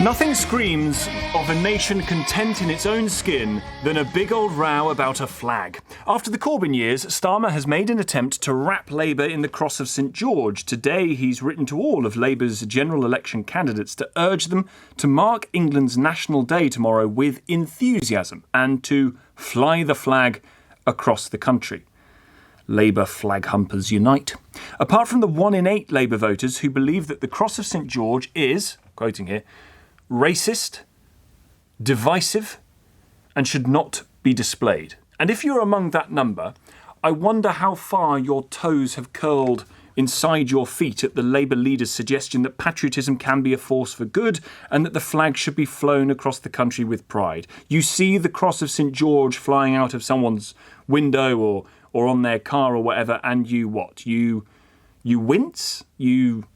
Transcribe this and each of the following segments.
Nothing screams of a nation content in its own skin than a big old row about a flag. After the Corbyn years, Starmer has made an attempt to wrap Labour in the cross of St George. Today, he's written to all of Labour's general election candidates to urge them to mark England's National Day tomorrow with enthusiasm and to fly the flag across the country. Labour flag humpers unite. Apart from the 1 in 8 Labour voters who believe that the cross of St George is, quoting here, racist, divisive, and should not be displayed. And if you're among that number, I wonder how far your toes have curled inside your feet at the Labour leader's suggestion that patriotism can be a force for good and that the flag should be flown across the country with pride. You see the cross of St George flying out of someone's window or on their car or whatever, and you what? You wince? You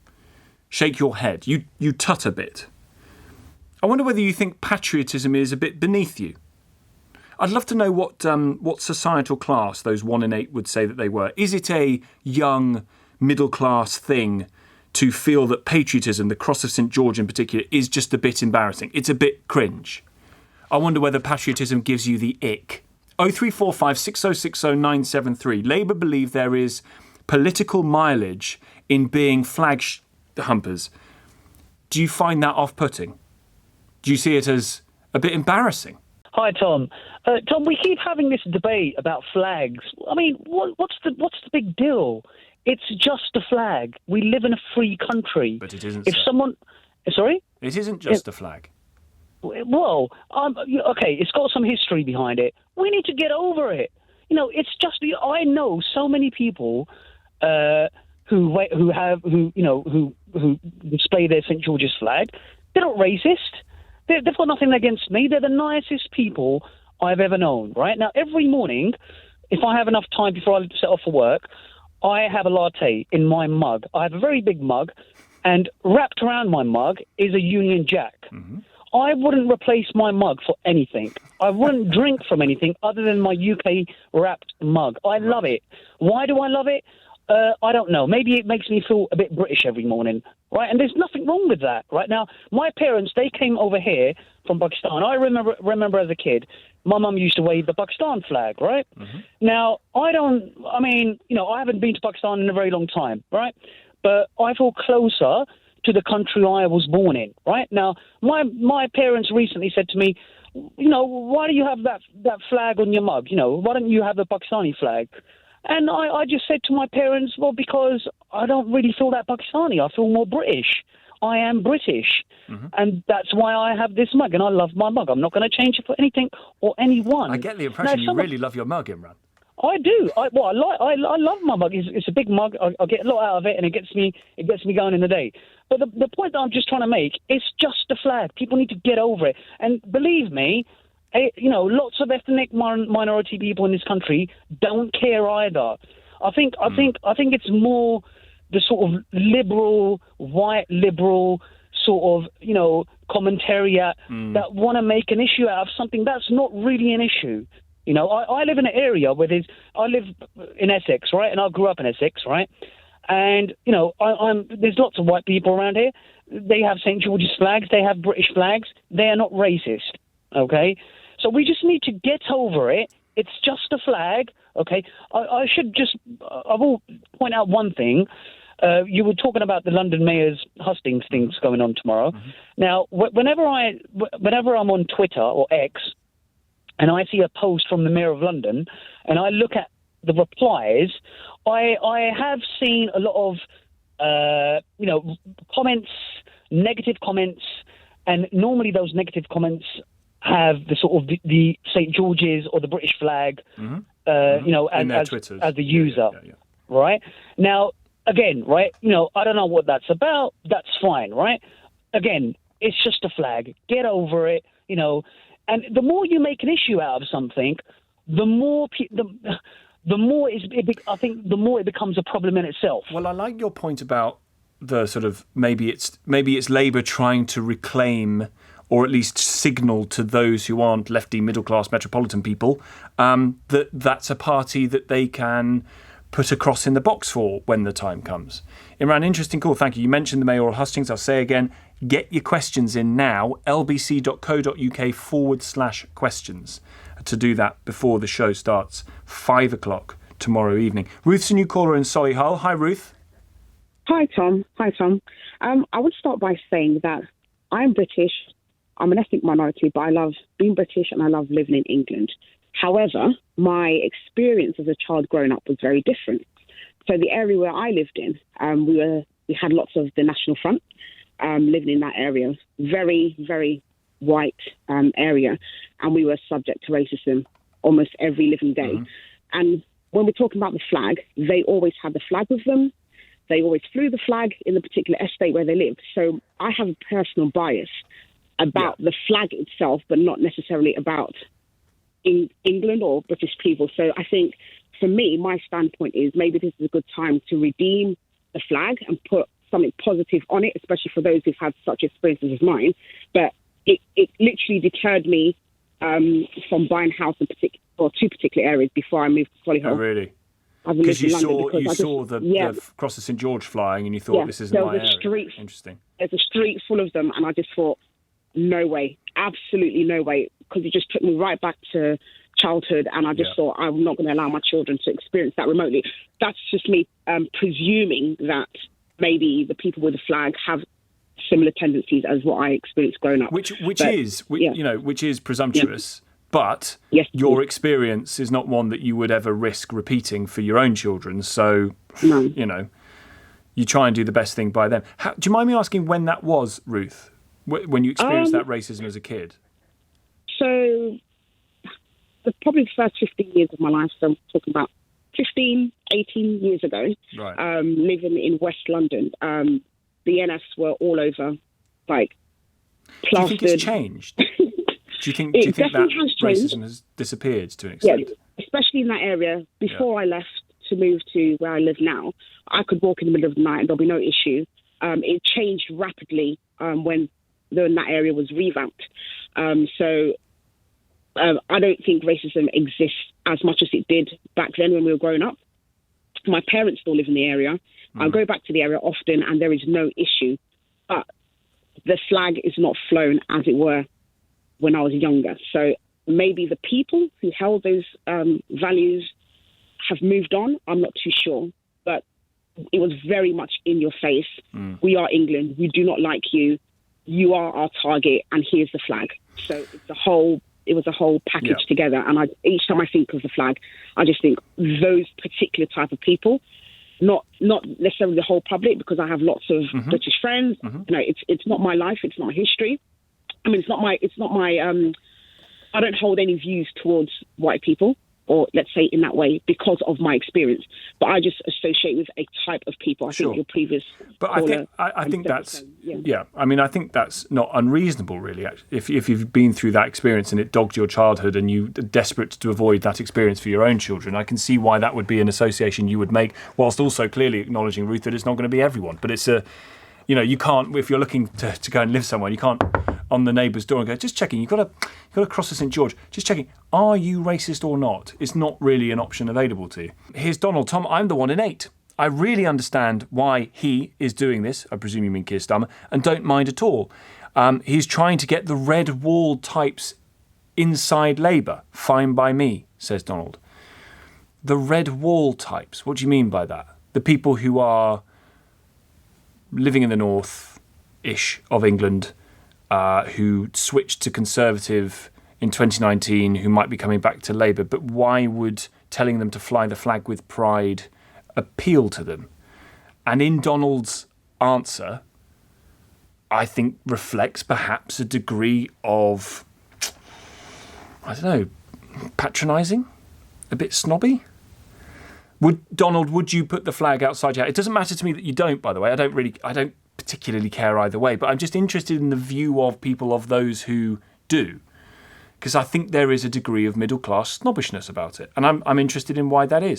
shake your head? You tut a bit? I wonder whether you think patriotism is a bit beneath you. I'd love to know what societal class those 1 in 8 would say that they were. Is it a young, middle-class thing to feel that patriotism, the cross of St George in particular, is just a bit embarrassing? It's a bit cringe. I wonder whether patriotism gives you the ick. 0345 6060 973. Labour believe there is political mileage in being flag humpers. Do you find that off-putting? Do you see it as a bit embarrassing? Hi, Tom. Tom, we keep having this debate about flags. I mean, what's the big deal? It's just a flag. We live in a free country. But it isn't. Sorry? It isn't just a flag. Well, okay, it's got some history behind it. We need to get over it. You know, it's just. I know so many people who display their St George's flag. They're not racist. They've got nothing against me. They're the nicest people I've ever known, right? Now, every morning, if I have enough time before I set off for work, I have a latte in my mug. I have a very big mug, and wrapped around my mug is a Union Jack. Mm-hmm. I wouldn't replace my mug for anything. I wouldn't drink from anything other than my UK-wrapped mug. I love it. Why do I love it? I don't know. Maybe it makes me feel a bit British every morning, right? And there's nothing wrong with that, right? Now, my parents, they came over here from Pakistan. I remember as a kid, my mum used to wave the Pakistan flag, right? Mm-hmm. Now, I haven't been to Pakistan in a very long time, right? But I feel closer to the country I was born in, right? Now, my parents recently said to me, why do you have that flag on your mug? Why don't you have the Pakistani flag? And I just said to my parents, well, because I don't really feel that Pakistani. I feel more British. I am British. Mm-hmm. And that's why I have this mug. And I love my mug. I'm not going to change it for anything or anyone. I get the impression you really love your mug, Imran. I do. I love my mug. It's a big mug. I get a lot out of it, and it gets me going in the day. But the point that I'm just trying to make, it's just a flag. People need to get over it. And believe me, lots of ethnic minority people in this country don't care either. I think it's more the sort of white liberal sort of, commentariat that want to make an issue out of something that's not really an issue. I live in an area where I live in Essex, right? And I grew up in Essex, right? And, there's lots of white people around here. They have St. George's flags. They have British flags. They are not racist, okay? So we just need to get over it. It's just a flag, okay? I will point out one thing. You were talking about the London Mayor's hustings things going on tomorrow. Mm-hmm. Now, whenever I'm on Twitter or X and I see a post from the Mayor of London and I look at the replies, I have seen a lot of, comments, negative comments, and normally those negative comments have the sort of the St. George's or the British flag, mm-hmm. As the user, yeah. Right? Now, again, right, I don't know what that's about. That's fine, right? Again, it's just a flag. Get over it, And the more you make an issue out of something, the more the more it becomes a problem in itself. Well, I like your point about the sort of maybe it's Labour trying to reclaim or at least signal to those who aren't lefty, middle-class, metropolitan people, that's a party that they can put a cross in the box for when the time comes. Imran, interesting call, thank you. You mentioned the mayoral hustings. I'll say again, Get your questions in now, lbc.co.uk/questions, to do that before the show starts, 5 o'clock tomorrow evening. Ruth's a new caller in Solihull. Hi, Ruth. Hi, Tom. I would start by saying that I'm British. I'm an ethnic minority, but I love being British and I love living in England. However, my experience as a child growing up was very different. So the area where I lived in, we had lots of the National Front living in that area. Very, very white area. And we were subject to racism almost every living day. Mm-hmm. And when we're talking about the flag, they always had the flag with them. They always flew the flag in the particular estate where they lived. So I have a personal bias about the flag itself, but not necessarily about England or British people. So I think for me, my standpoint is maybe this is a good time to redeem the flag and put something positive on it, especially for those who've had such experiences as mine. But it literally deterred me from buying a house in two particular areas before I moved to Solihull. Oh, really? Because you saw the cross of St George flying and you thought, this isn't my area. Interesting. There's a street full of them, and I just thought, no way, absolutely no way, because it just took me right back to childhood, and I just thought I'm not going to allow my children to experience that remotely. That's just me presuming that maybe the people with the flag have similar tendencies as what I experienced growing up. Which is presumptuous. Yeah. But your experience is not one that you would ever risk repeating for your own children. So, you try and do the best thing by them. Do you mind me asking when that was, Ruth, when you experienced that racism as a kid? So, probably the first 15 years of my life. So I'm talking about 15, 18 years ago, right. Living in West London. The NS were all over, like, plastered. Do you think it's changed? Do you think that racism has disappeared to an extent? Yeah, especially in that area. Before I left to move to where I live now, I could walk in the middle of the night and there'll be no issue. It changed rapidly when that area was revamped. So I don't think racism exists as much as it did back then when we were growing up. My parents still live in the area. I go back to the area often and there is no issue. But the flag is not flown, as it were, when I was younger. So maybe the people who held those values have moved on. I'm not too sure. But it was very much in your face. We are England. We do not like you. You are our target, and here's the flag. So it was a whole package together. And each time I think of the flag, I just think those particular type of people, not necessarily the whole public, because I have lots of British friends. It's not my life. It's not history. I mean, it's not my, I don't hold any views towards white people, or let's say in that way, because of my experience. But I just associate with a type of people. I think your previous But I think that's, I think that's not unreasonable, really. If you've been through that experience and it dogged your childhood and you're desperate to avoid that experience for your own children, I can see why that would be an association you would make, whilst also clearly acknowledging, Ruth, that it's not going to be everyone. But it's you can't, if you're looking to go and live somewhere, you can't on the neighbour's door and go, just checking, you've got to cross the St George, just checking, are you racist or not? It's not really an option available to you. Here's Donald. Tom, I'm the one in 8. I really understand why he is doing this, I presume you mean Keir Starmer, and don't mind at all. He's trying to get the red wall types inside Labour. Fine by me, says Donald. The red wall types, what do you mean by that? The people who are living in the north-ish of England, who switched to Conservative in 2019, who might be coming back to Labour, but why would telling them to fly the flag with pride appeal to them? And in Donald's answer, I think reflects perhaps a degree of, patronising, a bit snobby. Would you put the flag outside your house? It doesn't matter to me that you don't, by the way. I don't particularly care either way, but I'm just interested in the view of people, of those who do, because I think there is a degree of middle-class snobbishness about it, and I'm interested in why that is.